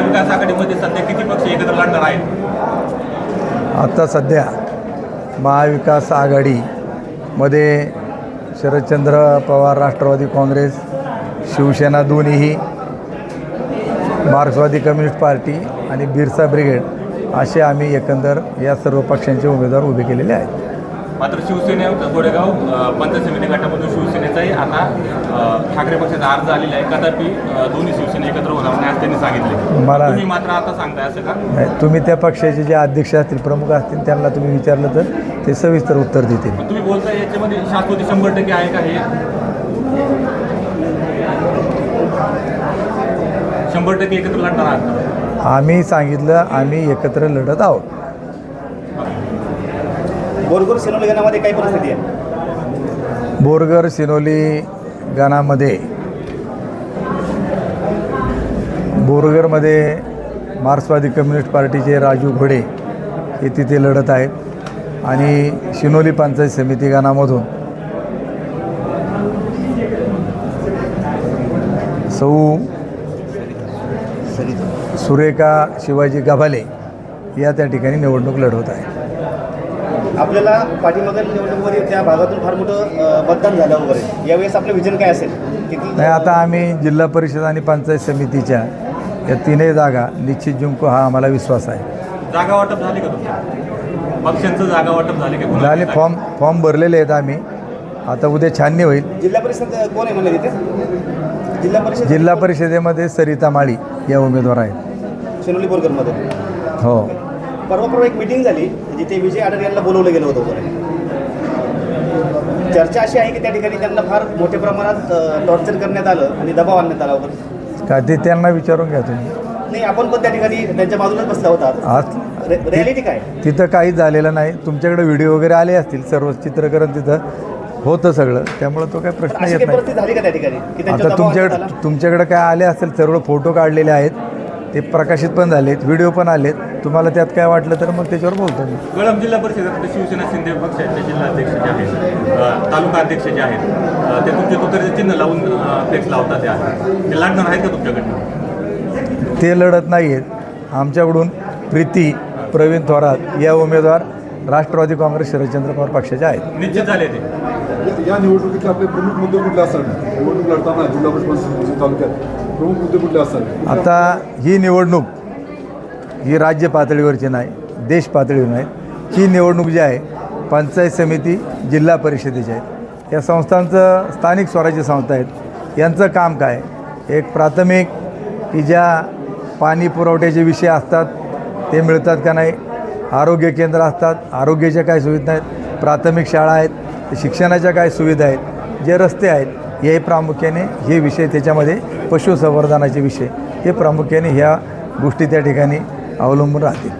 महाविकास आघाडीमध्ये सध्या किती पक्ष एकत्र लढणार आहेत? आता सध्या महाविकास आघाडीमध्ये शरदचंद्र पवार राष्ट्रवादी काँग्रेस, शिवसेना दोन्हीही, मार्क्सवादी कम्युनिस्ट पार्टी आणि बिरसा ब्रिगेड असे आम्ही एकंदर या सर्व पक्षांचे उमेदवार उभे केलेले आहेत. मात्र शिवसेने गोरेगाव पंचायत समिती गटामधून शिवसेनेचाही आता ठाकरे पक्षाचा अर्ज आलेला आहे. कदापि दोन्ही शिवसेना एकत्र होणार नाही असं त्यांनी सांगितले. मला तुम्ही मात्र आता सांगताय असं का? नाही, तुम्ही त्या पक्षाचे जे अध्यक्ष असतील, प्रमुख असतील, त्यांना तुम्ही विचारलं तर ते सविस्तर उत्तर देतील. पण तुम्ही बोलताय याच्यामध्ये शाश्वती 100% आहे का? हे 100% एकत्र लढणार आहात? आम्ही सांगितलं आम्ही एकत्र लढत आहोत. बोरगर सिनोली गणामध्ये काय परिस्थिती आहे? बोरगर सिनोली गणामध्ये बोरगरमध्ये मार्क्सवादी कम्युनिस्ट पार्टीचे राजू घोडे हे तिथे लढत आहेत आणि शिनोली पंचायत समिती गणामधून सौ सुरेखा शिवाजी गव्हाले या त्या ठिकाणी निवडणूक लढवत आहे. आपल्याला पाठीमागील निवडणुकीमध्ये त्या भागातून फार मोठं मतदान झालं वगैरे, यावेळेस आपलं विजन काय असेल? नाही, आता आम्ही जिल्हा परिषद आणि पंचायत समितीच्या या तीनही जागा निश्चित जिंकू हा आम्हाला विश्वास आहे. जागा वाटप झाली का तुमच्या पक्षांचं? जागा वाटप झाले का? झाले, फॉर्म भरलेले आहेत आम्ही. आता उद्या छाननी होईल. जिल्हा परिषद कोण आहे म्हणलं तिथे? जिल्हा परिषदेमध्ये सरिता माळी या उमेदवार आहेत. शिनोली बोरगरमध्ये. हो. परवा एक मिटिंग झाली जिथे विजय आढळ यांना बोलवलं गेलं होतं वगैरे. चर्चा अशी आहे की त्या ठिकाणी त्यांना फार मोठ्या प्रमाणात टॉर्चर करण्यात आलं आणि दबाव आणण्यात आला वगैरे. का ते त्यांना विचारून घ्या तुम्ही. नाही, आपण पण त्या ठिकाणी त्यांच्या बाजूलाच बसला होता. आज रिॲलिटी काय? तिथं काहीच झालेलं नाही. तुमच्याकडे व्हिडिओ वगैरे आले असतील, सर्व चित्रकरण तिथं होतं सगळं, त्यामुळं तो काही प्रश्न अशी येत काही नाही. परिस्थिती झाली का त्या ठिकाणी की त्यांच्यावर आता दबाव आणण्यात आला? तुमच्याकडे काय आले असतील, सर्व फोटो काढलेले आहेत, ते प्रकाशित पण झालेत, व्हिडिओ पण आलेत. तुम्हाला त्यात काय वाटलं तर मग त्याच्यावर बोलतो मी. कळंब जिल्हा परिषदेत शिवसेना शिंदे पक्षाचे जिल्हाध्यक्ष जे आहेत, तालुका अध्यक्ष जे आहेत, ते तुमचे तुतारीचे चिन्ह लावून फ्लेक्स लावतात. ते लढणार आहेत का तुमच्याकडनं? ते लढत नाही आहेत. आमच्याकडून प्रीती प्रवीण थोरात या उमेदवार राष्ट्रवादी काँग्रेस शरदचंद्र पवार पक्षाचे आहेत. निश्चित झाले ते. या निवडणुकीतले आपले प्रमुख मुद्दे कुठले असतात? निवडणूक लढताना जिल्हा परिषद तालुक्यात प्रमुख मुद्दे कुठले असतात? आता ही निवडणूक ही राज्य पातळीवरची नाही, देश प्रातळीवर नाही. ही निवडणूक जी आहे पंचायत समिती, जिल्हा परिषदेची आहे. या संस्थांचं स्थानिक स्वराज्य संस्था आहेत. यांचं काम काय? एक प्राथमिक की ज्या पाणी पुरवठ्याचे विषय असतात ते मिळतात का नाही, आरोग्य केंद्र असतात, आरोग्याच्या काय सुविधा आहेत, प्राथमिक शाळा आहेत, शिक्षणाच्या काय सुविधा आहेत, जे रस्ते आहेत, हे प्रामुख्याने हे विषय, त्याच्यामध्ये पशुसंवर्धनाचे विषय, हे प्रामुख्याने ह्या गोष्टी त्या ठिकाणी अवलंबून राहतील.